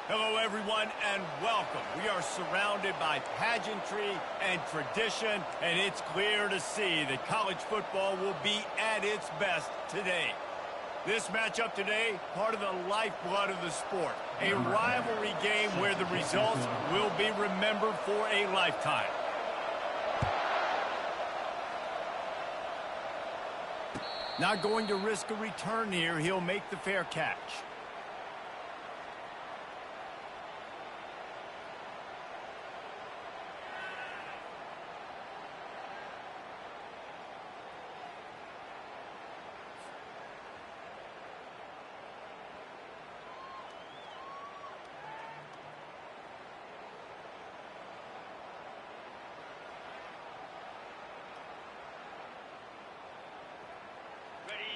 Hello, everyone, and welcome. We are surrounded by pageantry and tradition, and it's clear to see that college football will be at its best today. This matchup today, part of the lifeblood of the sport, a rivalry game where the results will be remembered for a lifetime. Not going to risk a return here. He'll make the fair catch.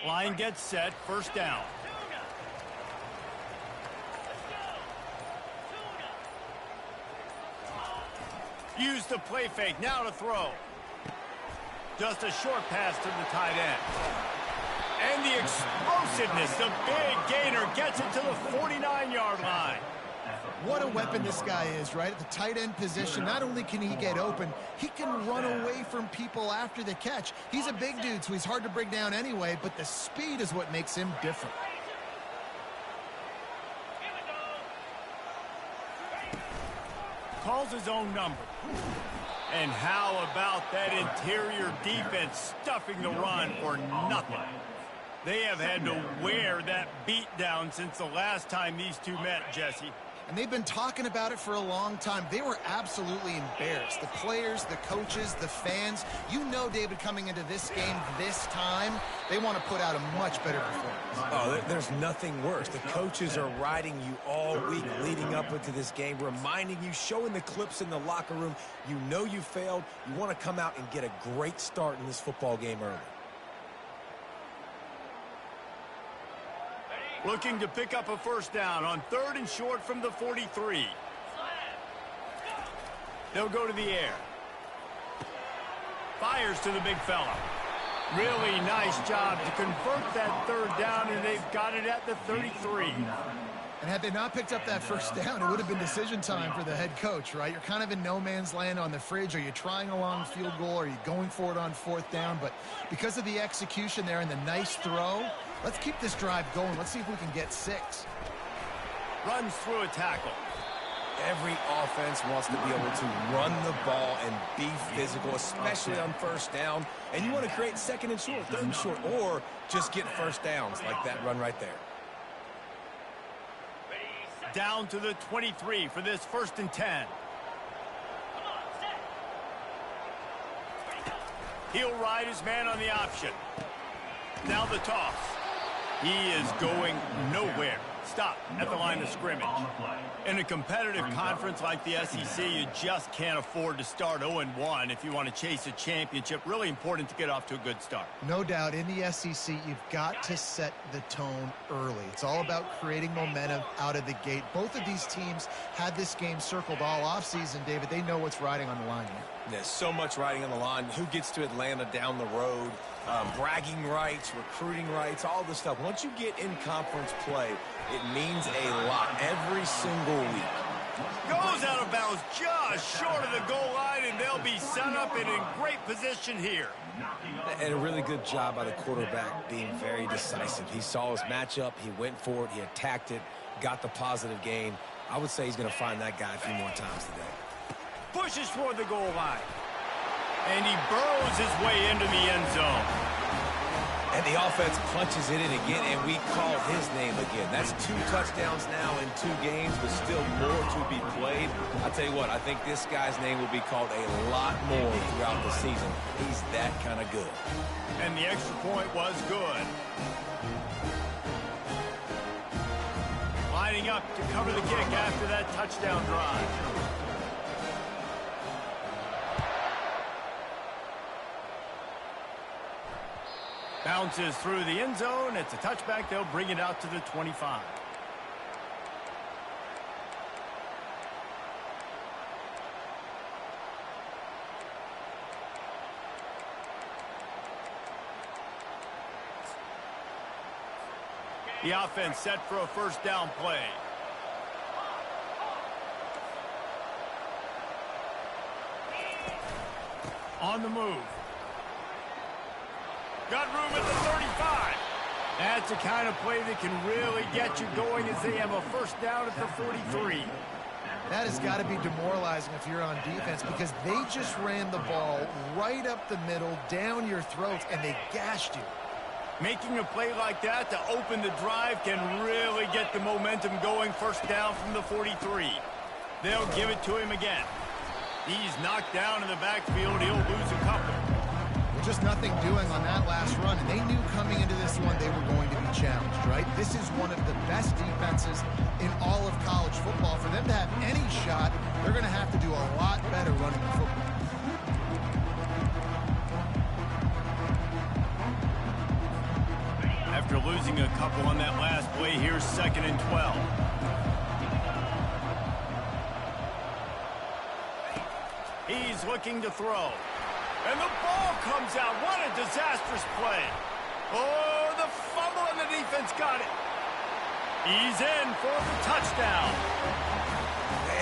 Line gets set, first down. Use the play fake, now to throw. Just a short pass to the tight end. And the explosiveness, the big gainer gets it to the 49-yard line. What a weapon this guy is, right? At the tight end position, not only can he get open, he can run away from people after the catch. He's a big dude, so he's hard to bring down anyway, but the speed is what makes him different. Calls his own number. And how about that interior defense stuffing the run for nothing? They have had to wear that beat down since the last time these two met, Jesse. And they've been talking about it for a long time. They were absolutely embarrassed. The players, the coaches, the fans. You know, David, coming into this game this time, they want to put out a much better performance. Oh, there's nothing worse. The coaches are riding you all week leading up into this game, reminding you, showing the clips in the locker room. You know you failed. You want to come out and get a great start in this football game early. Looking to pick up a first down on 3rd and short from the 43. They'll go to the air. Fires to the big fella. Really nice job to convert that 3rd down, and they've got it at the 33. And had they not picked up that first down, it would have been decision time for the head coach, right? You're kind of in no man's land on the fridge. Are you trying a long field goal? Are you going for it on 4th down? But because of the execution there and the nice throw, let's keep this drive going. Let's see if we can get 6. Runs through a tackle. Every offense wants to be able to run the ball and be physical, especially on first down. And you want to create 2nd and short, 3rd and short, or just get first downs like that run right there. Down to the 23 for this 1st and 10. He'll ride his man on the option. Now the toss. He is going nowhere. Stop at the line of scrimmage. In a competitive conference like the SEC, you just can't afford to start 0-1 if you want to chase a championship. Really important to get off to a good start. No doubt, in the SEC, you've got to set the tone early. It's all about creating momentum out of the gate. Both of these teams had this game circled all offseason, David. They know what's riding on the line here. There's so much riding on the line. Who gets to Atlanta down the road? Bragging rights, recruiting rights, all this stuff. Once you get in conference play, it means a lot every single week. Goes out of bounds just short of the goal line, and they'll be set up and in great position here. And a really good job by the quarterback being very decisive. He saw his matchup, he went for it, he attacked it, got the positive gain. I would say he's going to find that guy a few more times today. Pushes toward the goal line. And he burrows his way into the end zone. And the offense punches it in again, and we call his name again. That's 2 touchdowns now in 2 games, but still more to be played. I'll tell you what, I think this guy's name will be called a lot more throughout the season. He's that kind of good. And the extra point was good. Lining up to cover the kick after that touchdown drive. Bounces through the end zone. It's a touchback. They'll bring it out to the 25. The offense set for a first down play. On the move. Got room at the 35. That's the kind of play that can really get you going as they have a first down at the 43. That has got to be demoralizing if you're on defense because they just ran the ball right up the middle, down your throats, and they gashed you. Making a play like that to open the drive can really get the momentum going. First down from the 43. They'll give it to him again. He's knocked down in the backfield. He'll lose a couple. Just nothing doing on that last run, and they knew coming into this one they were going to be challenged, right? This is one of the best defenses in all of college football. For them to have any shot, they're going to have to do a lot better running the football. After losing a couple on that last play, here's 2nd and 12. He's looking to throw. And the ball comes out. What a disastrous play. Oh, the fumble and the defense got it. He's in for the touchdown.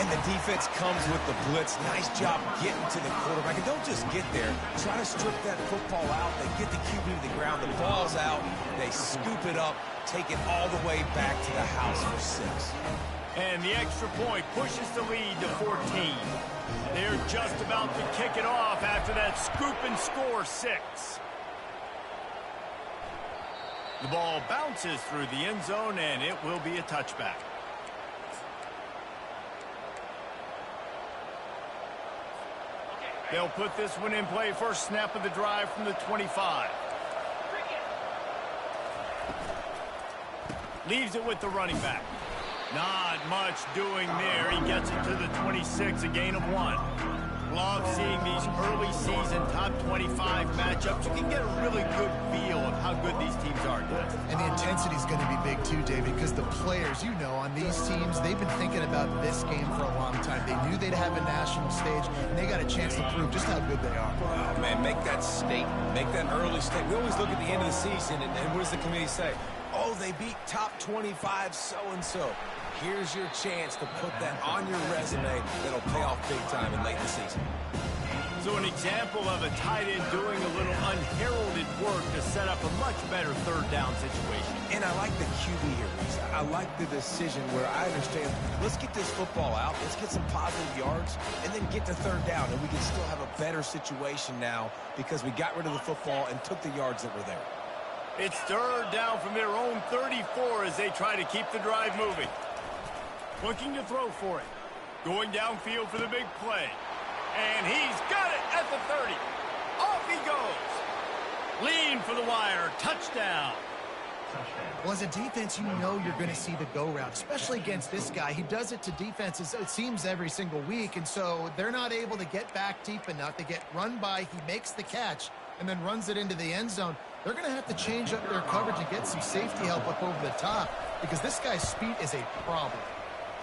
And the defense comes with the blitz. Nice job getting to the quarterback. And don't just get there. Try to strip that football out. They get the QB to the ground. The ball's out. They scoop it up, take it all the way back to the house for 6. And the extra point pushes the lead to 14. They're just about to kick it off after that scoop and score 6. The ball bounces through the end zone, and it will be a touchback. They'll put this one in play. First snap of the drive from the 25. Leaves it with the running back. Not much doing there. He gets it to the 26, a gain of 1. Love seeing these early season top 25 matchups. You can get a really good feel of how good these teams are, guys. And the intensity is going to be big too, David, because the players, you know, on these teams, they've been thinking about this game for a long time. They knew they'd have a national stage, and they got a chance to prove just how good they are. Oh, man, make that statement. Make that early statement. We always look at the end of the season, and what does the committee say? Oh, they beat top 25 so-and-so. Here's your chance to put that on your resume that'll pay off big time in late in the season. So an example of a tight end doing a little unheralded work to set up a much better third down situation. And I like the QB here, Reese. I like the decision where I understand, let's get this football out, let's get some positive yards, and then get to third down, and we can still have a better situation now because we got rid of the football and took the yards that were there. It's third down from their own 34 as they try to keep the drive moving. Looking to throw for it. Going downfield for the big play. And he's got it at the 30. Off he goes. Lean for the wire. Touchdown. Well, as a defense, you know you're going to see the go route, especially against this guy. He does it to defenses, it seems, every single week, and so they're not able to get back deep enough. They get run by, he makes the catch, and then runs it into the end zone. They're going to have to change up their coverage and get some safety help up over the top because this guy's speed is a problem.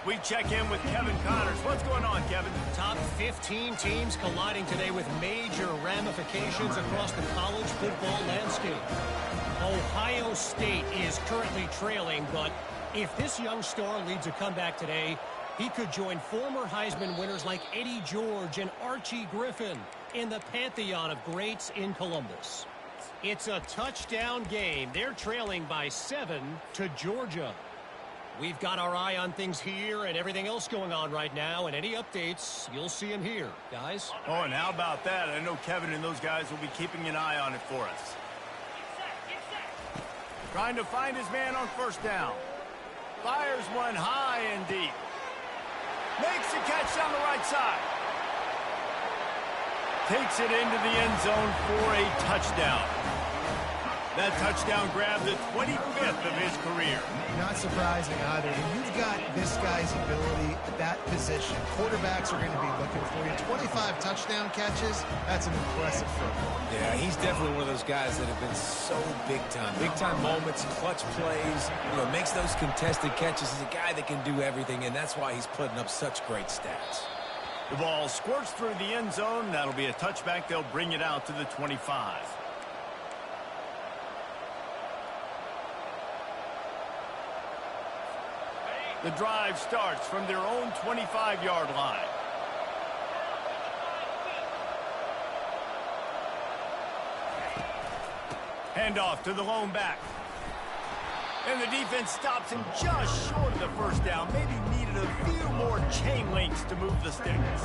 We check in with Kevin Connors. What's going on, Kevin? Top 15 teams colliding today with major ramifications across the college football landscape. Ohio State is currently trailing, but if this young star leads a comeback today, he could join former Heisman winners like Eddie George and Archie Griffin in the pantheon of greats in Columbus. It's a touchdown game. They're trailing by 7 to Georgia. We've got our eye on things here and everything else going on right now, and any updates, you'll see them here, guys. Oh, and how about that? I know Kevin and those guys will be keeping an eye on it for us. Trying to find his man on first down. Fires one high and deep. Makes the catch down the right side. Takes it into the end zone for a touchdown. That touchdown grabbed the 25th of his career. Not surprising either. When you've got this guy's ability at that position, quarterbacks are going to be looking for you. 25 touchdown catches, that's an impressive football. Yeah, he's definitely one of those guys that have been so big time. Big time moments, clutch plays, makes those contested catches. He's a guy that can do everything, and that's why he's putting up such great stats. The ball squirts through the end zone. That'll be a touchback. They'll bring it out to the 25. The drive starts from their own 25-yard line. Handoff to the lone back. And the defense stops him just short of the first down. Maybe needed a few more chain links to move the sticks.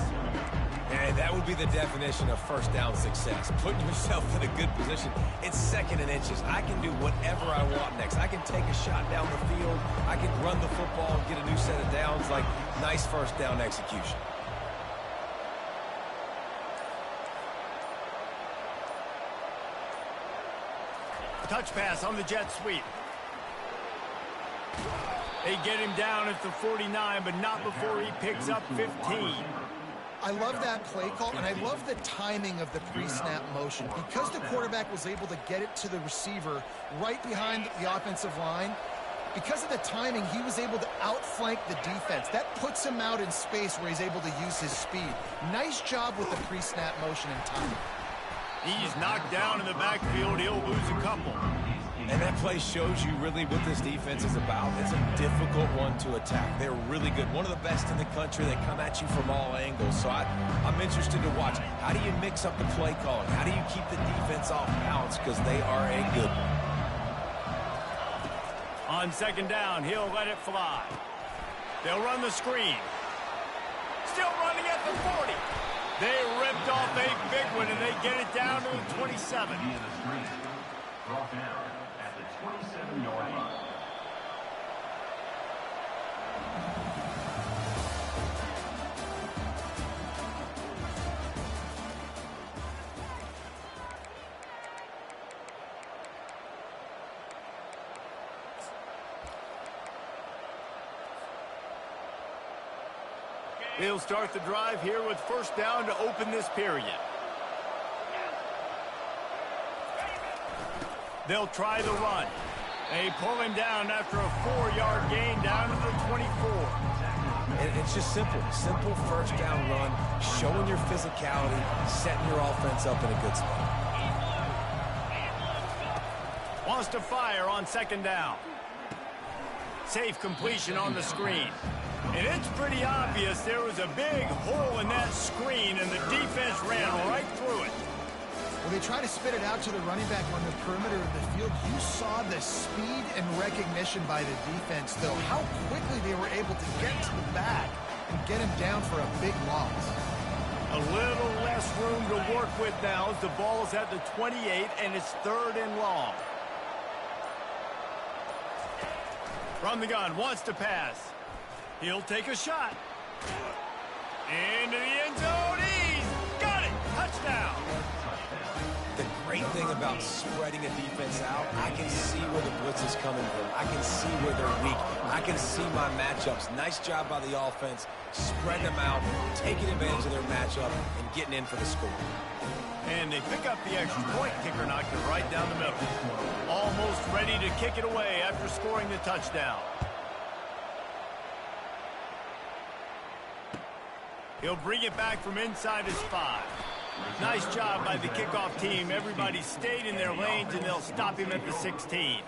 And that would be the definition of first down success. Putting yourself in a good position. It's 2nd and inches. I can do whatever I want next. I can take a shot down the field. I can run the football and get a new set of downs. Like, nice first down execution. Touch pass on the jet sweep. They get him down at the 49, but not before he picks up 15. I love that play call, and I love the timing of the pre-snap motion. Because the quarterback was able to get it to the receiver right behind the offensive line, because of the timing, he was able to outflank the defense. That puts him out in space where he's able to use his speed. Nice job with the pre-snap motion and timing. He's knocked down in the backfield. He'll lose a couple. And that play shows you really what this defense is about. It's a difficult one to attack. They're really good. One of the best in the country. They come at you from all angles. So I'm interested to watch. How do you mix up the play calling? How do you keep the defense off balance? Because they are a good one. On 2nd down, he'll let it fly. They'll run the screen. Still running at the 40. They ripped off a big one, and they get it down to the 27. Brought down at the 27-yard line. They'll start the drive here with first down to open this period. They'll try the run. They pull him down after a 4-yard gain down to the 24. And it's just simple. Simple first down run, showing your physicality, setting your offense up in a good spot. Wants to fire on 2nd down. Safe completion on the screen. And it's pretty obvious there was a big hole in that screen, and the defense ran right through it. When they try to spit it out to the running back on the perimeter of the field, you saw the speed and recognition by the defense, though. How quickly they were able to get to the back and get him down for a big loss. A little less room to work with now as the ball's at the 28, and it's 3rd and long. From the gun, wants to pass. He'll take a shot. Into the end zone. He's got it. Touchdown. The great thing about spreading a defense out, I can see where the blitz is coming from. I can see where they're weak. I can see my matchups. Nice job by the offense, spreading them out, taking advantage of their matchup, and getting in for the score. And they pick up the extra point. Kicker knocked it right down the middle. Almost ready to kick it away after scoring the touchdown. He'll bring it back from inside his 5. Nice job by the kickoff team. Everybody stayed in their lanes, and they'll stop him at the 16.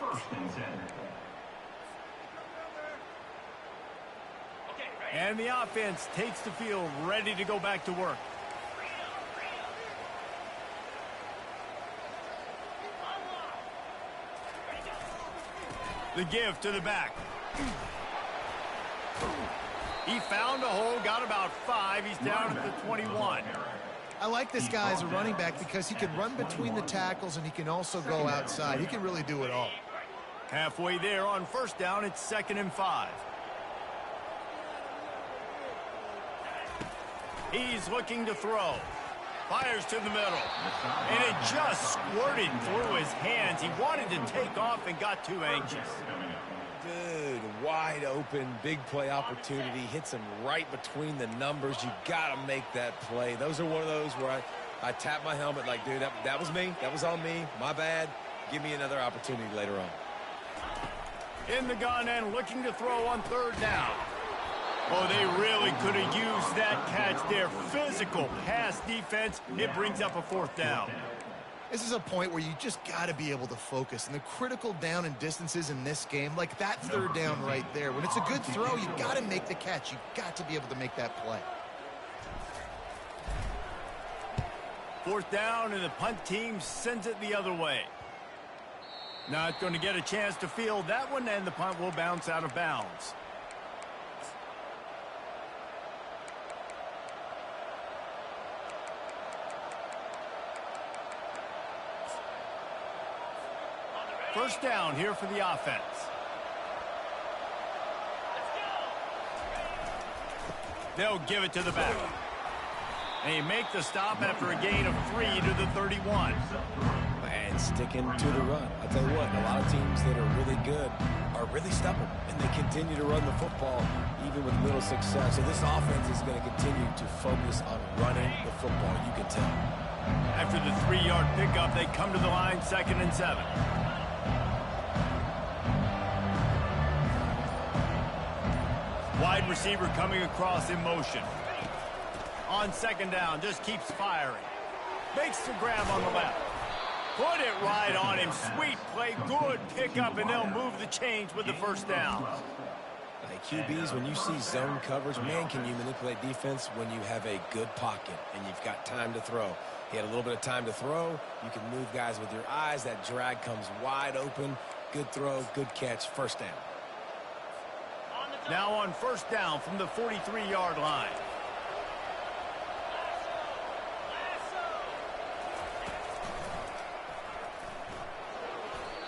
And the offense takes the field, ready to go back to work. The give to the back. He found a hole, got about 5. He's down at the 21. I like this guy as a running back because he can run between the tackles and he can also go outside. He can really do it all. Halfway there on first down, it's 2nd and 5. He's looking to throw. Fires to the middle. And it just squirted through his hands. He wanted to take off and got too anxious. Dude, wide open, big play opportunity. Hits him right between the numbers. You got to make that play. Those are one of those where I tap my helmet like, dude, that was me. That was on me. My bad. Give me another opportunity later on. In the gun and looking to throw on 3rd down. Oh, they really could have used that catch there. Physical pass defense. It brings up a 4th down. This is a point where you just got to be able to focus. And the critical down and distances in this game, like that 3rd down right there. When it's a good throw, you got to make the catch. You've got to be able to make that play. 4th down, and the punt team sends it the other way. Not going to get a chance to field that one, and the punt will bounce out of bounds. First down here for the offense. They'll give it to the back. They make the stop after a gain of 3 to the 31. And sticking to the run. I'll tell you what, a lot of teams that are really good are really stubborn, and they continue to run the football even with little success. So this offense is going to continue to focus on running the football, you can tell. After the 3-yard pickup, they come to the line, 2nd and 7. Wide receiver coming across in motion. On 2nd down, just keeps firing. Makes the grab on the left. Put it right on him. Sweet play, good pickup, and they'll move the chains with the first down. Like QBs, when you see zone coverage, man, can you manipulate defense when you have a good pocket and you've got time to throw. He had a little bit of time to throw. You can move guys with your eyes. That drag comes wide open. Good throw, good catch, first down. Now on first down from the 43-yard line.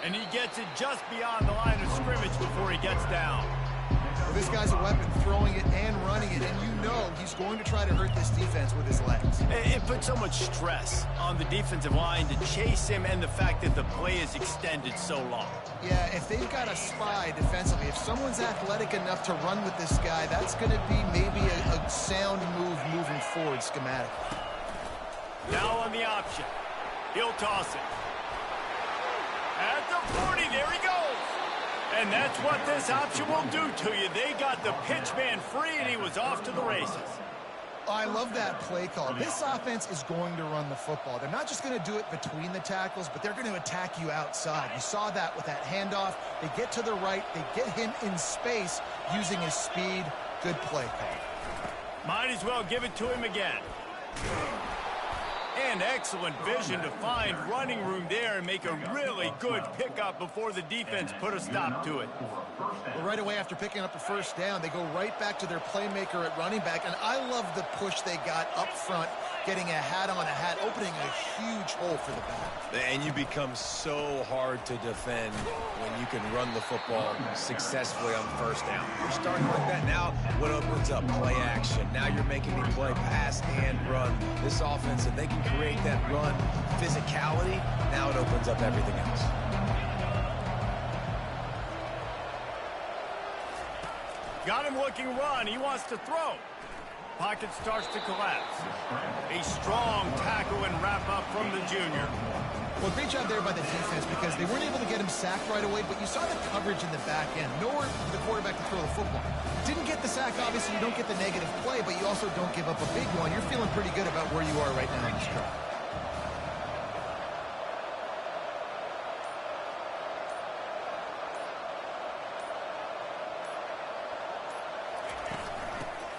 And he gets it just beyond the line of scrimmage before he gets down. Well, this guy's a weapon, throwing it and running it, and you know he's going to try to hurt this defense with his legs. It puts so much stress on the defensive line to chase him, and the fact that the play is extended so long. Yeah, if they've got a spy defensively, if someone's athletic enough to run with this guy, that's going to be maybe a sound move moving forward schematically. Now on the option. He'll toss it. At the 40, there he goes. And that's what this option will do to you. They got the pitch man free, and he was off to the races. I love that play call. This offense is going to run the football. They're not just going to do it between the tackles, but they're going to attack you outside. You saw that with that handoff. They get to the right. They get him in space using his speed. Good play call. Might as well give it to him again. And excellent vision to find running room there and make a really good pickup before the defense put a stop to it. Well, right away after picking up the first down, they go right back to their playmaker at running back. And I love the push they got up front, getting a hat on a hat, opening a huge hole for the back. And you become so hard to defend when you can run the football successfully on first down. You're starting like that now. What opens up? Play action. Now you're making me play pass and run. This offense, if they can create that run physicality, now it opens up everything else. Got him looking run. He wants to throw. Pocket starts to collapse. A strong tackle and wrap up from the junior. Well, great job there by the defense because they weren't able to get him sacked right away, but you saw the coverage in the back end. Nowhere for the quarterback to throw the football. Didn't get the sack, obviously you don't get the negative play, but you also don't give up a big one. You're feeling pretty good about where you are right now in this drive.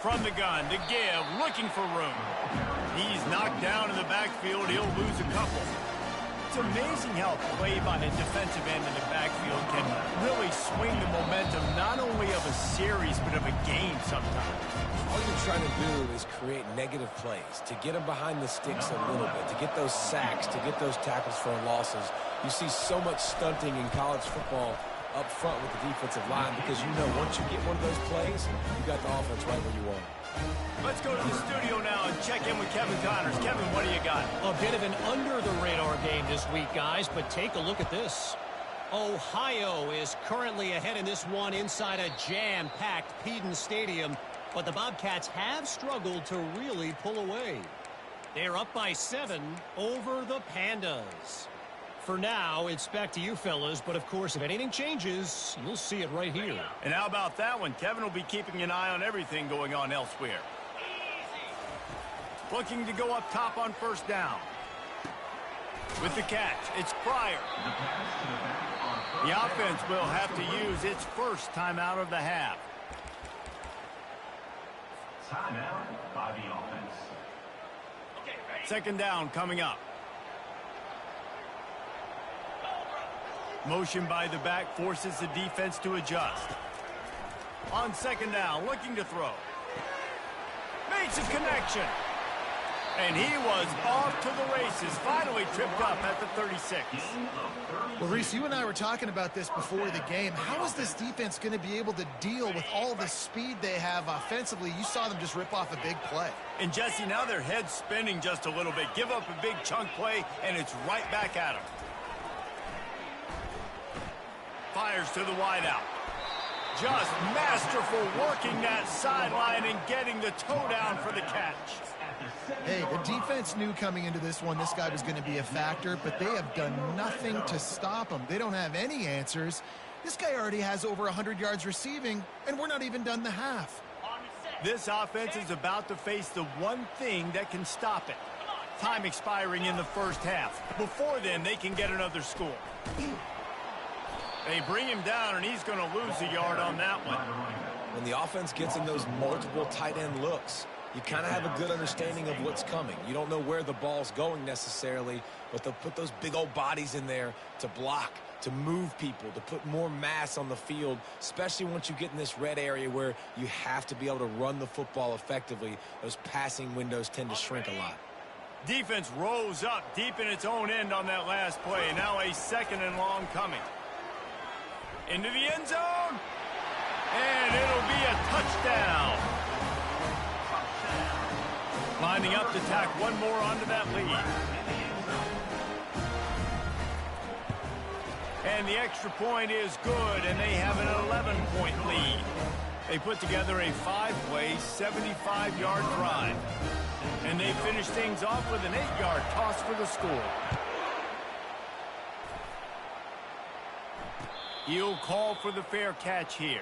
From the gun to give, looking for room. He's knocked down in the backfield. He'll lose a couple. It's amazing how play by the defensive end in the backfield can really swing the momentum not only of a series but of a game sometimes. All you're trying to do is create negative plays, to get them behind the sticks a little bit, to get those sacks, to get those tackles for losses. You see so much stunting in college football up front with the defensive line because you know once you get one of those plays, you got the offense right where you want it. Let's go to the studio now and check in with Kevin Connors. Kevin, what do you got? A bit of an under-the-radar game this week, guys, but take a look at this. Ohio is currently ahead in this one inside a jam-packed Peden Stadium, but the Bobcats have struggled to really pull away. They're up by 7 over the Pandas. For now, it's back to you fellas, but of course, if anything changes, you'll see it right here. And how about that one? Kevin will be keeping an eye on everything going on elsewhere. Looking to go up top on first down. With the catch, it's Pryor. The offense will have to use its first timeout of the half. Timeout by the offense. Second down coming up. Motion by the back forces the defense to adjust. On second down, looking to throw. Makes a connection. And he was off to the races, finally tripped up at the 36. Well, Reese, you and I were talking about this before the game. How is this defense going to be able to deal with all the speed they have offensively? You saw them just rip off a big play. And Jesse, now their head's spinning just a little bit. Give up a big chunk play, and it's right back at them. Fires to the wideout. Just masterful working that sideline and getting the toe down for the catch. Hey, the defense knew coming into this one this guy was going to be a factor, but they have done nothing to stop him. They don't have any answers. This guy already has over 100 yards receiving, and we're not even done the half. This offense is about to face the one thing that can stop it. Time expiring in the first half. Before then, they can get another score. They bring him down, and he's going to lose a yard on that one. When the offense gets in those multiple tight end looks, you kind of have a good understanding of what's coming. You don't know where the ball's going necessarily, but they'll put those big old bodies in there to block, to move people, to put more mass on the field, especially once you get in this red area where you have to be able to run the football effectively. Those passing windows tend to shrink a lot. Defense rose up deep in its own end on that last play. Now a second and long coming. Into the end zone. And it'll be a touchdown. Lining up to tack one more onto that lead. And the extra point is good, and they have an 11-point lead. They put together a 5-play, 75-yard drive. And they finish things off with an 8-yard toss for the score. He'll call for the fair catch here.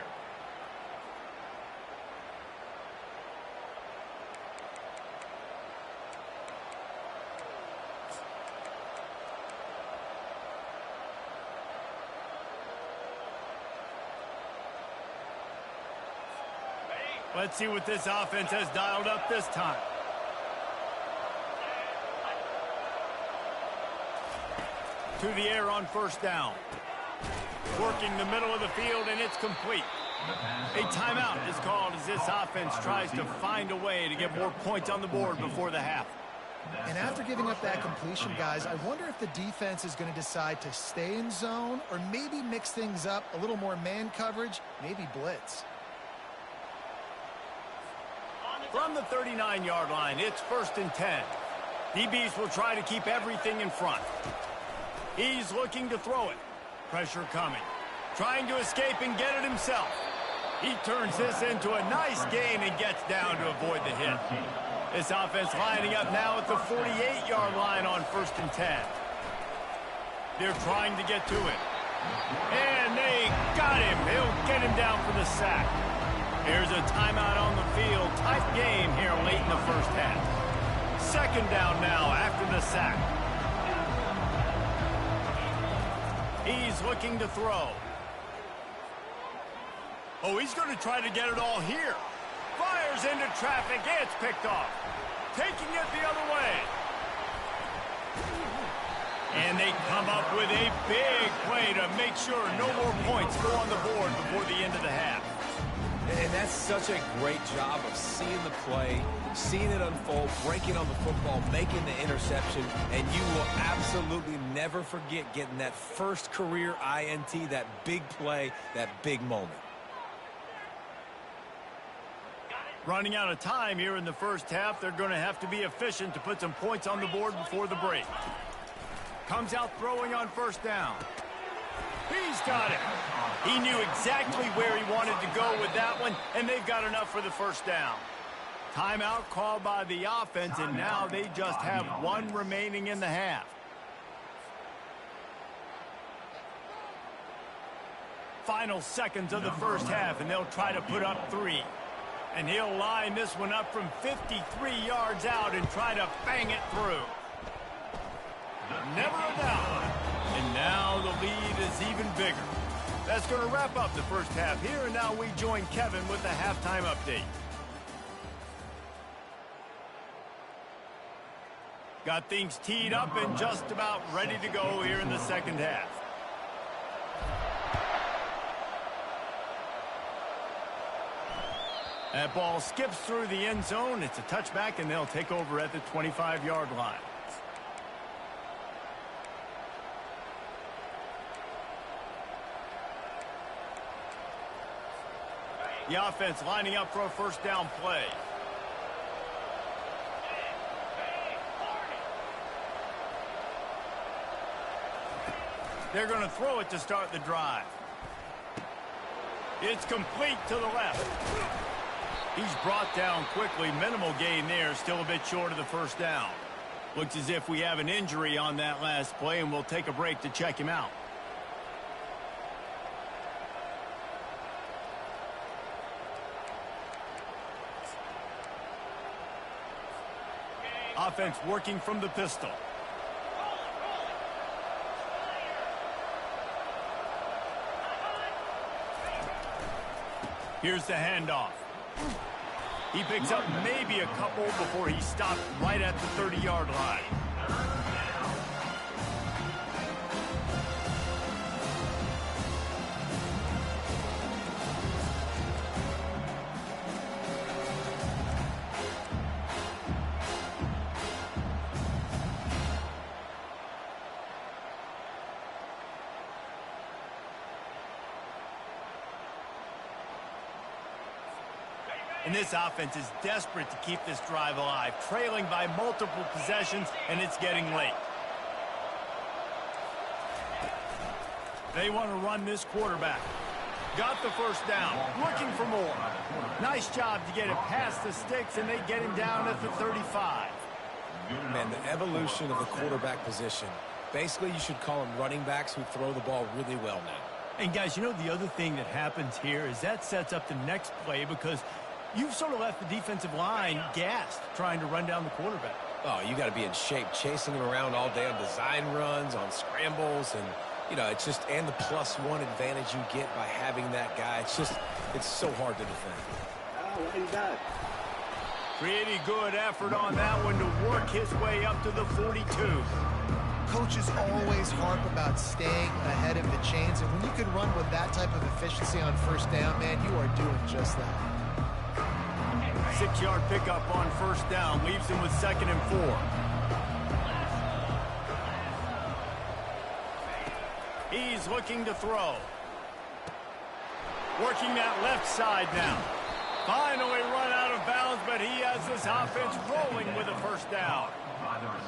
Let's see what this offense has dialed up this time. To the air on first down. Working the middle of the field, and it's complete. A timeout is called as this offense tries to find a way to get more points on the board before the half. And after giving up that completion, guys, I wonder if the defense is going to decide to stay in zone or maybe mix things up, a little more man coverage, maybe blitz. From the 39-yard line, it's 1st and 10. DBs will try to keep everything in front. He's looking to throw it. Pressure coming. Trying to escape and get it himself. He turns this into a nice gain and gets down to avoid the hit. This offense lining up now at the 48-yard line on 1st and 10. They're trying to get to it. And they got him. He'll get him down for the sack. Here's a timeout on the field. Tight game here late in the first half. Second down now after the sack. He's looking to throw. Oh, he's going to try to get it all here. Fires into traffic. It's picked off. Taking it the other way. And they come up with a big play to make sure no more points go on the board before the end of the half. And that's such a great job of seeing the play, seeing it unfold, breaking on the football, making the interception, and you will absolutely never forget getting that first career INT, that big play, that big moment. Running out of time here in the first half. They're going to have to be efficient to put some points on the board before the break. Comes out throwing on first down. He's got it. He knew exactly where he wanted to go with that one, and they've got enough for the first down. Timeout called by the offense, and now they just have one remaining in the half. Final seconds of the first half, and they'll try to put up 3. And he'll line this one up from 53 yards out and try to bang it through. Never a doubt. And now the lead is even bigger. That's going to wrap up the first half here, and now we join Kevin with the halftime update. Got things teed up and just about ready to go here in the second half. That ball skips through the end zone. It's a touchback, and they'll take over at the 25-yard line. The offense lining up for a first down play. They're going to throw it to start the drive. It's complete to the left. He's brought down quickly. Minimal gain there. Still a bit short of the first down. Looks as if we have an injury on that last play, and we'll take a break to check him out. Offense working from the pistol. Here's the handoff. He picks up maybe a couple before he stopped right at the 30-yard line. And this offense is desperate to keep this drive alive, trailing by multiple possessions, and it's getting late. They want to run this quarterback. Got the first down, looking for more. Nice job to get it past the sticks, and they get him down at the 35. Man, the evolution of the quarterback position. Basically, you should call them running backs who throw the ball really well now. And, guys, you know the other thing that happens here is that sets up the next play because you've sort of left the defensive line gassed trying to run down the quarterback. Oh, you got to be in shape, chasing him around all day on design runs, on scrambles, and, you know, it's just, and the +1 advantage you get by having that guy. It's so hard to defend. Pretty good effort on that one to work his way up to the 42. Coaches always harp about staying ahead of the chains, and when you can run with that type of efficiency on first down, man, you are doing just that. 6-yard pickup on first down leaves him with 2nd and 4. He's looking to throw. Working that left side now. Finally run out of bounds, but he has this offense rolling with a first down.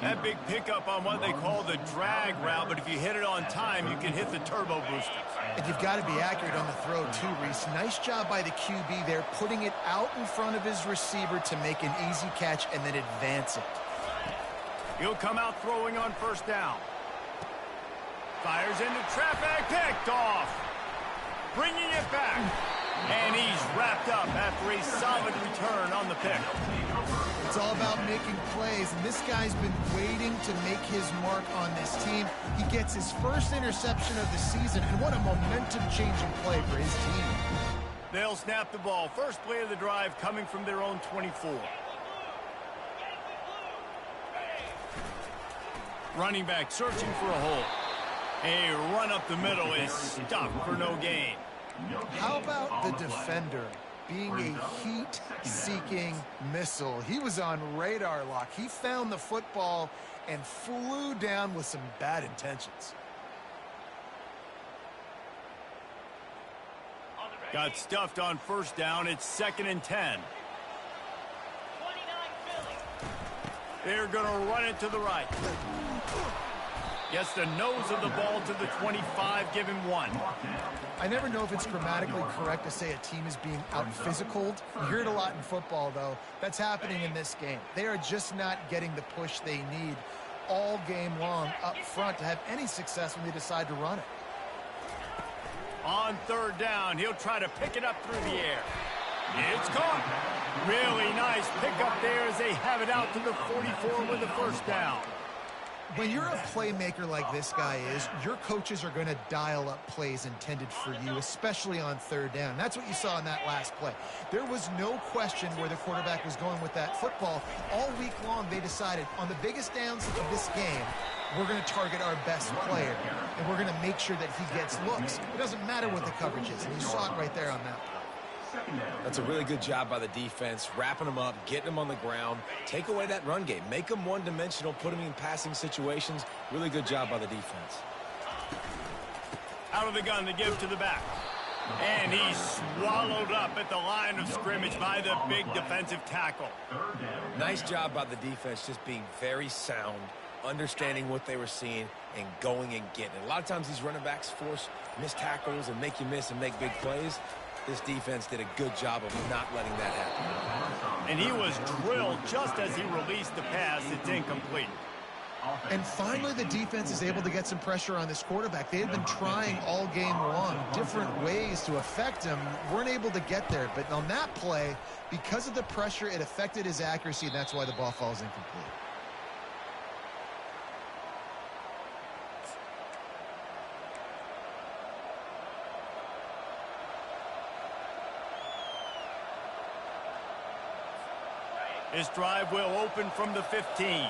That big pickup on what they call the drag route, but if you hit it on time, you can hit the turbo booster. And you've got to be accurate on the throw, too, Reese. Nice job by the QB there, putting it out in front of his receiver to make an easy catch and then advance it. He'll come out throwing on first down. Fires into traffic, picked off. Bringing it back. And he's wrapped up after a solid return on the pick. It's all about making plays, and this guy's been waiting to make his mark on this team. He gets his first interception of the season, and what a momentum-changing play for his team. They'll snap the ball. First play of the drive coming from their own 24. Running back searching for a hole. A run up the middle is stopped for no gain. How about the defender being a heat-seeking missile? He was on radar lock. He found the football and flew down with some bad intentions. Got stuffed on first down. It's 2nd and 10. They're going to run it to the right. Gets the nose of the ball to the 25, give him 1. I never know if it's grammatically correct to say a team is being out-physicaled. You hear it a lot in football, though. That's happening in this game. They are just not getting the push they need all game long up front to have any success when they decide to run it. On third down, he'll try to pick it up through the air. It's caught. Really nice pickup there as they have it out to the 44 with the first down. When you're a playmaker like this guy is, your coaches are going to dial up plays intended for you, especially on third down. That's what you saw in that last play. There was no question where the quarterback was going with that football. All week long, they decided on the biggest downs of this game, we're going to target our best player, and we're going to make sure that he gets looks. It doesn't matter what the coverage is, and you saw it right there on that. second down. That's a really good job by the defense, wrapping them up, getting them on the ground, take away that run game, make them one-dimensional, put them in passing situations. Really good job by the defense. Out of the gun to give to the back. And he's swallowed up at the line of scrimmage by the big defensive tackle. Nice job by the defense, just being very sound, understanding what they were seeing, and going and getting it. A lot of times these running backs force missed tackles and make you miss and make big plays. This defense did a good job of not letting that happen. And he was drilled just as he released the pass. It's incomplete. And finally, the defense is able to get some pressure on this quarterback. They had been trying all game long, different ways to affect him. Weren't able to get there. But on that play, because of the pressure, it affected his accuracy, and that's why the ball falls incomplete. This drive will open from the 15.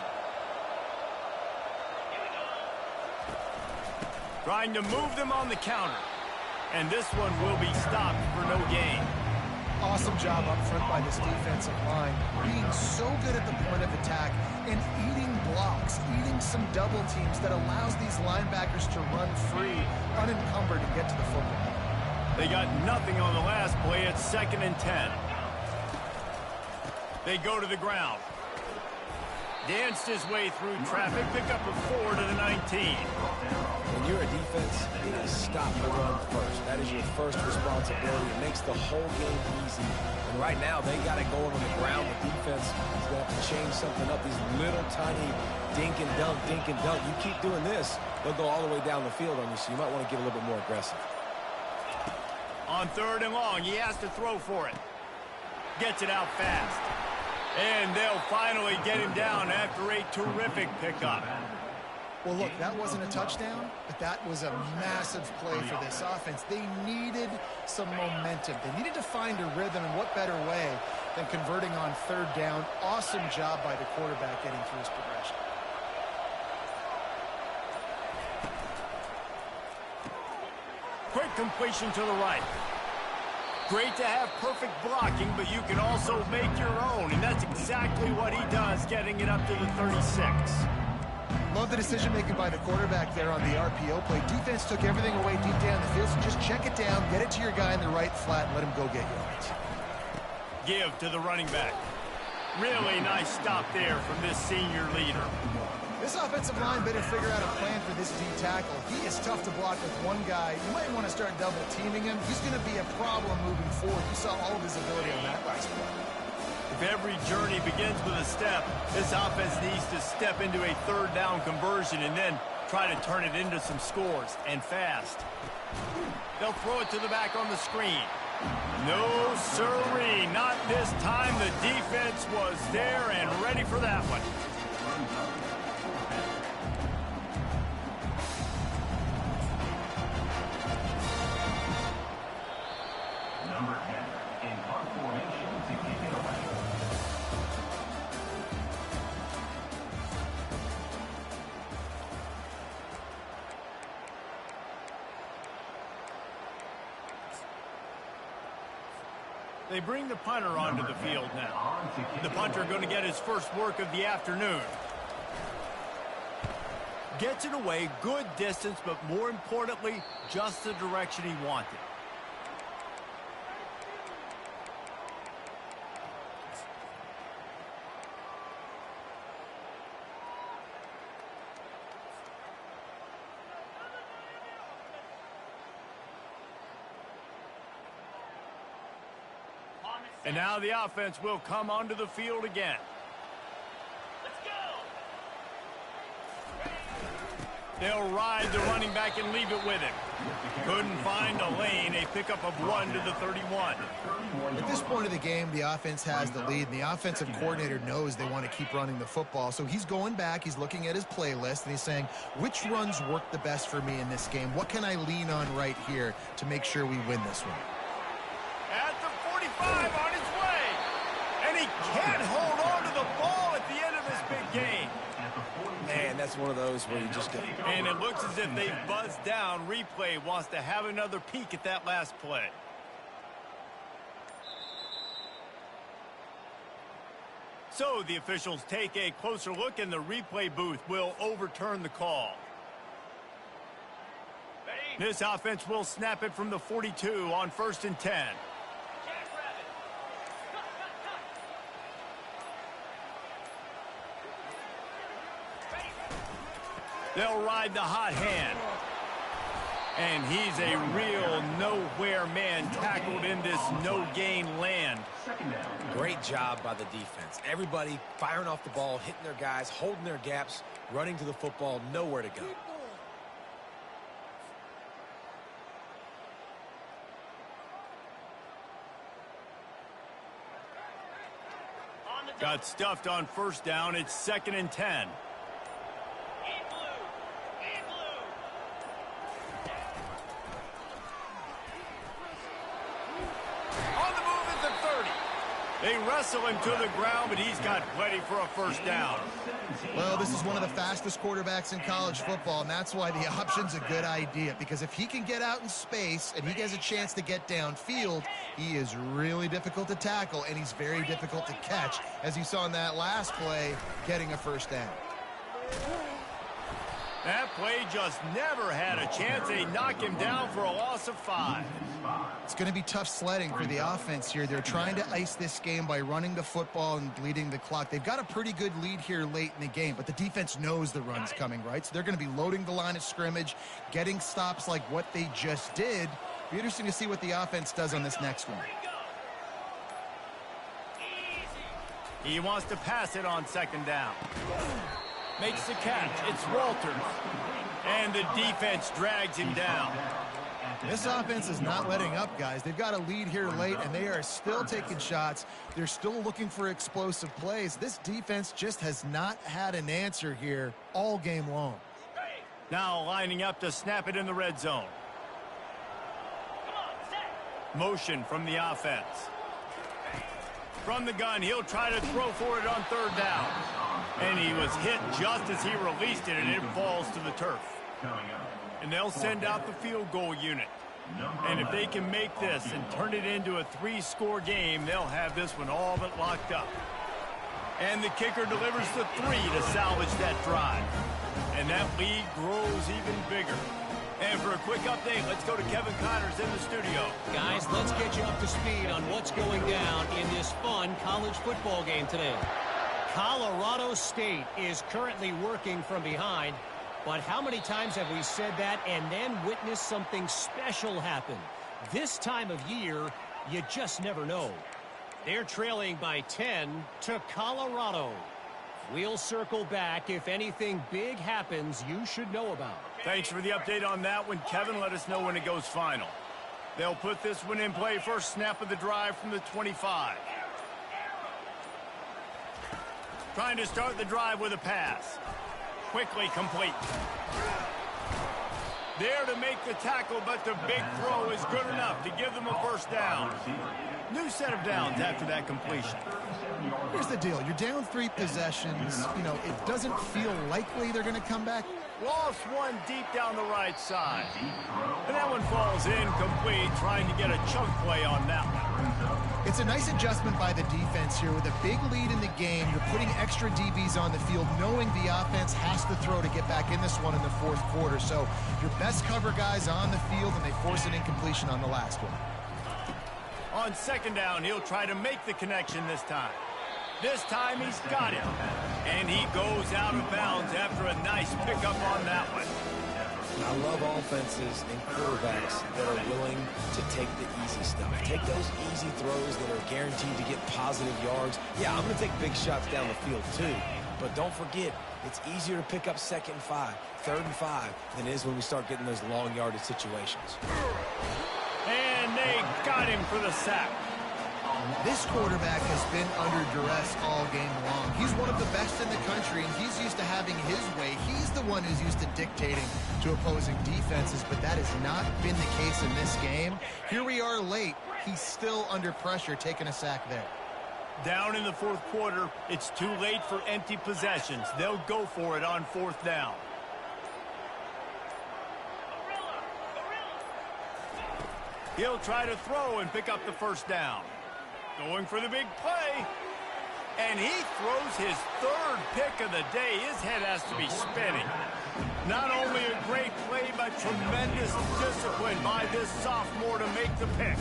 Trying to move them on the counter. And this one will be stopped for no gain. Awesome job up front by this defensive line, being so good at the point of attack and eating blocks, eating some double teams that allows these linebackers to run free, unencumbered, and get to the football. They got nothing on the last play. It's 2nd and 10. They go to the ground. Danced his way through traffic. Pick up a 4 to the 19. When you're a defense, you got to stop the run first. That is your first responsibility. It makes the whole game easy. And right now, they got it going on the ground. The defense is going to have to change something up. These little tiny dink and dunk, dink and dunk. You keep doing this, they'll go all the way down the field on you, so you might want to get a little bit more aggressive. On 3rd and long, he has to throw for it. Gets it out fast. And they'll finally get him down after a terrific pickup. Well, look, that wasn't a touchdown, but that was a massive play for this offense. They needed some momentum. They needed to find a rhythm, and what better way than converting on 3rd down. Awesome job by the quarterback getting through his progression. Quick completion to the right. Great to have perfect blocking, but you can also make your own, and that's exactly what he does, getting it up to the 36. Love the decision-making by the quarterback there on the RPO play. Defense took everything away deep down the field, so just check it down, get it to your guy in the right flat, and let him go get yards. Give to the running back. Really nice stop there from this senior leader. This offensive line better figure out a plan for this D tackle. He is tough to block with one guy. You might want to start double teaming him. He's going to be a problem moving forward. You saw all of his ability on that last play. If every journey begins with a step, this offense needs to step into a 3rd down conversion and then try to turn it into some scores, and fast. They'll throw it to the back on the screen. No sirree, not this time. The defense was there and ready for that one. Number 10 in punt formation to kick it away. They bring the punter onto the field now. The punter going to get his first work of the afternoon. Gets it away, good distance, but more importantly, just the direction he wanted. And now the offense will come onto the field again. Let's go! They'll ride the running back and leave it with him. Couldn't find a lane. A pickup of 1 to the 31. At this point of the game, the offense has the lead, and the offensive coordinator knows they want to keep running the football. So he's going back, he's looking at his playlist, and he's saying, which runs work the best for me in this game? What can I lean on right here to make sure we win this one? At the 45 on his way. And he can't hold on to the ball at the end of this big game. Man, that's one of those where you just go. And it looks as if they've buzzed down. Replay wants to have another peek at that last play. So the officials take a closer look, and the replay booth will overturn the call. This offense will snap it from the 42 on 1st and 10. They'll ride the hot hand. And he's a real nowhere man tackled in this no-gain land. Great job by the defense. Everybody firing off the ball, hitting their guys, holding their gaps, running to the football, nowhere to go. Got stuffed on 1st down. It's 2nd and 10. They wrestle him to the ground, but he's got plenty for a 1st down. Well, this is one of the fastest quarterbacks in college football, and that's why the option's a good idea, because if he can get out in space and he has a chance to get downfield, he is really difficult to tackle, and he's very difficult to catch, as you saw in that last play, getting a 1st down. That play just never had a chance. They knock him down for a loss of 5. It's going to be tough sledding for the offense here. They're trying to ice this game by running the football and bleeding the clock. They've got a pretty good lead here late in the game, but the defense knows the run's coming, right? So they're going to be loading the line of scrimmage, getting stops like what they just did. Be interesting to see what the offense does on this next one. He wants to pass it on 2nd down. Makes the catch. It's Walters. And the defense drags him down. This offense is not letting up, guys. They've got a lead here late, and they are still taking shots. They're still looking for explosive plays. This defense just has not had an answer here all game long. Now lining up to snap it in the red zone. Motion from the offense. From the gun, he'll try to throw for it on 3rd down. And he was hit just as he released it, and it falls to the turf. And they'll send out the field goal unit. And if they can make this and turn it into a 3-score game, they'll have this one all but locked up. And the kicker delivers the 3 to salvage that drive. And that lead grows even bigger. And for a quick update, let's go to Kevin Connors in the studio. Guys, let's get you up to speed on what's going down in this fun college football game today. Colorado State is currently working from behind, but how many times have we said that and then witnessed something special happen? This time of year, you just never know. They're trailing by 10 to Colorado. We'll circle back if anything big happens you should know about. Thanks for the update on that one, Kevin. Let us know when it goes final. They'll put this one in play. First snap of the drive from the 25. Trying to start the drive with a pass. Quickly complete. There to make the tackle, but the big throw is good enough to give them a 1st down. New set of downs after that completion. Here's the deal. You're down 3 possessions. You know, it doesn't feel likely they're going to come back. Lost one deep down the right side. And that one falls incomplete, trying to get a chunk play on that one. It's a nice adjustment by the defense here. With a big lead in the game, you're putting extra DBs on the field, knowing the offense has to throw to get back in this one in the 4th quarter. So your best cover guys on the field, and they force an incompletion on the last one. On 2nd down, he'll try to make the connection this time. This time he's got it. And he goes out of bounds after a nice pickup on that one. I love offenses and quarterbacks that are willing to take the easy stuff. Take those easy throws that are guaranteed to get positive yards. Yeah, I'm going to take big shots down the field too. But don't forget, it's easier to pick up 2nd and 5, 3rd and 5 than it is when we start getting those long yardage situations. And they got him for the sack. This quarterback has been under duress all game long. He's one of the best in the country, and he's used to having his way. He's the one who's used to dictating to opposing defenses, but that has not been the case in this game. Here we are late. He's still under pressure, taking a sack there. Down in the 4th quarter, it's too late for empty possessions. They'll go for it on 4th down. He'll try to throw and pick up the 1st down. Going for the big play. And he throws his third pick of the day. His head has to be spinning. Not only a great play, but tremendous discipline by this sophomore to make the pick.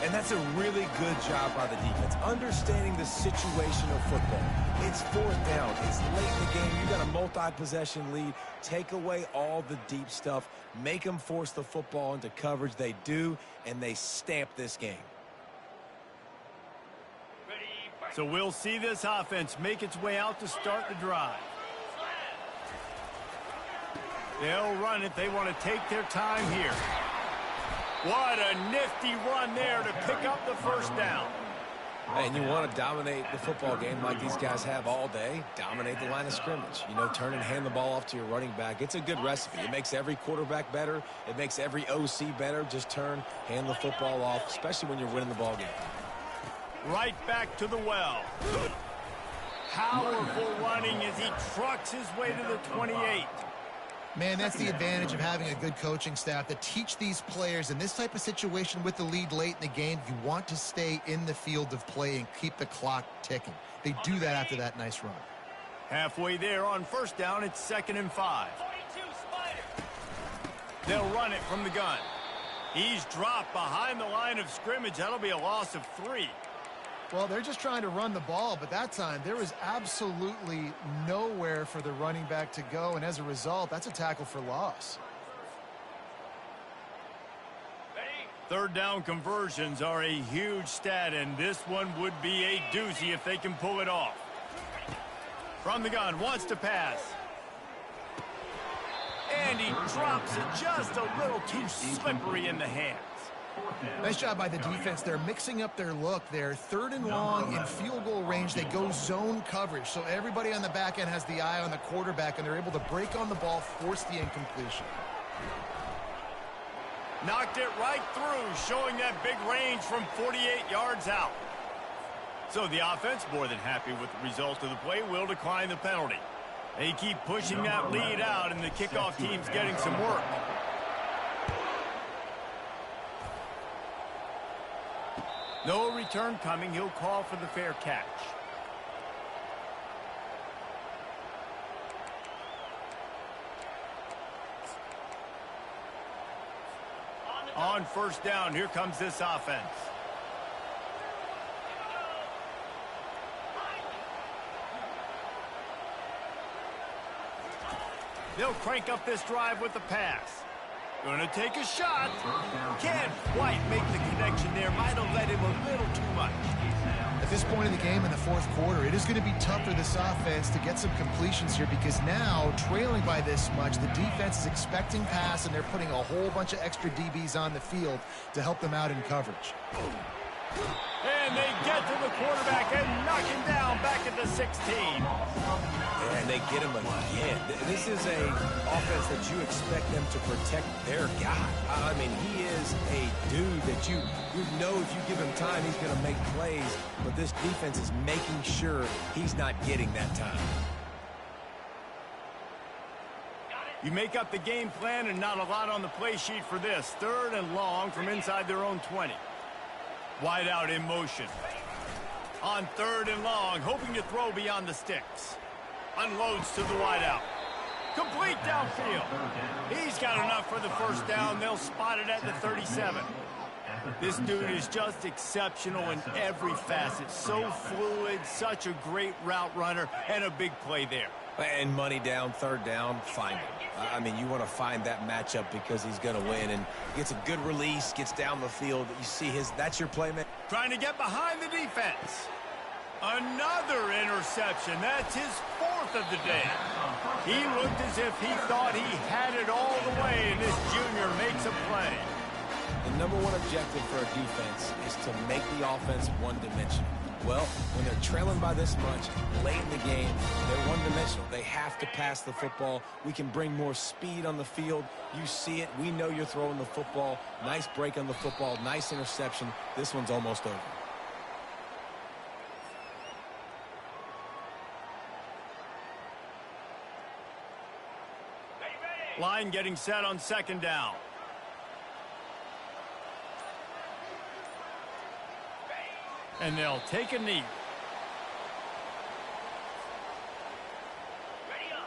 And that's a really good job by the defense, understanding the situation of football. It's fourth down. It's late in the game. You got a multi-possession lead. Take away all the deep stuff. Make them force the football into coverage. They do, and they stamp this game. So we'll see this offense make its way out to start the drive. They'll run it. They want to take their time here. What a nifty run there to pick up the first down. And you want to dominate the football game like these guys have all day. Dominate the line of scrimmage. You know, turn and hand the ball off to your running back. It's a good recipe. It makes every quarterback better. It makes every OC better. Just turn, hand the football off, especially when you're winning the ball game. Right back to the well. Powerful running as he trucks his way to the 28. Man, that's the advantage of having a good coaching staff to teach these players in this type of situation with the lead late in the game. You want to stay in the field of play and keep the clock ticking. They do that after that nice run. Halfway there on first down, it's 2nd and 5. They'll run it from the gun. He's dropped behind the line of scrimmage. That'll be a loss of 3. Well, they're just trying to run the ball, but that time there was absolutely nowhere for the running back to go, and as a result, that's a tackle for loss. Third down conversions are a huge stat, and this one would be a doozy if they can pull it off. From the gun, wants to pass. And he drops it just a little too slippery in the hands. Nice job by the defense. They're mixing up their look. They're 3rd and long in field goal range. They go zone coverage, so everybody on the back end has the eye on the quarterback, and they're able to break on the ball, force the incompletion. Knocked it right through, showing that big range from 48 yards out. So the offense, more than happy with the result of the play, will decline the penalty. They keep pushing that lead out, and the kickoff team's getting some work. No return coming. He'll call for the fair catch. On first down, here comes this offense. They'll crank up this drive with the pass. Going to take a shot. Can't quite make the connection there. Might have let him a little too much. At this point in the game in the fourth quarter, it is going to be tough for this offense to get some completions here because now, trailing by this much, the defense is expecting pass, and they're putting a whole bunch of extra DBs on the field to help them out in coverage. And they get to the quarterback and knock him down back at the 16. And they get him again. This is a offense that you expect them to protect their guy. I mean, he is a dude that you know if you give him time, he's going to make plays. But this defense is making sure he's not getting that time. You make up the game plan and not a lot on the play sheet for this. 3rd and long from inside their own 20. Wide out in motion. On 3rd and long, hoping to throw beyond the sticks. Unloads to the wide out. Complete downfield. He's got enough for the first down. They'll spot it at the 37. This dude is just exceptional in every facet. So fluid, such a great route runner, and a big play there. And money down, 3rd down, find him. I mean, you want to find that matchup because he's going to win, and gets a good release, gets down the field. You see that's your playmaker. Trying to get behind the defense. Another interception. That's his 4th of the day. He looked as if he thought he had it all the way, and this junior makes a play. The number one objective for a defense is to make the offense one-dimensional. Well, when they're trailing by this much, late in the game, they're one-dimensional. They have to pass the football. We can bring more speed on the field. You see it. We know you're throwing the football. Nice break on the football. Nice interception. This one's almost over. Line getting set on 2nd down. And they'll take a knee.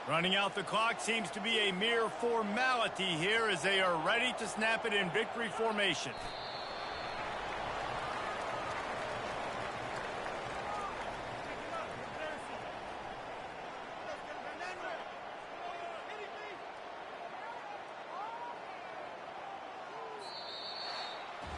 Running out the clock seems to be a mere formality here as they are ready to snap it in victory formation.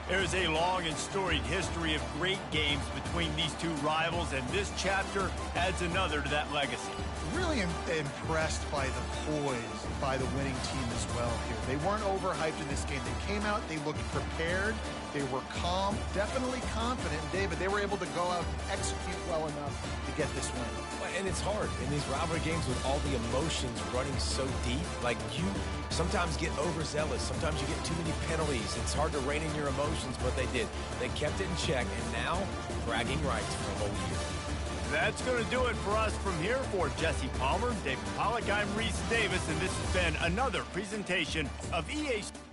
There's a long and storied history of great games between these two rivals, and this chapter adds another to that legacy. Really impressed by the poise by the winning team as well here. They weren't overhyped in this game. They came out, they looked prepared, they were calm, definitely confident. And David, they were able to go out and execute well enough to get this win. And it's hard in these rivalry games with all the emotions running so deep. Like, you sometimes get overzealous. Sometimes you get too many penalties. It's hard to rein in your emotions, but they did. They kept it in check, and now bragging rights for a whole year. That's going to do it for us from here. For Jesse Palmer, David Pollack, I'm Reese Davis, and this has been another presentation of EA Sports.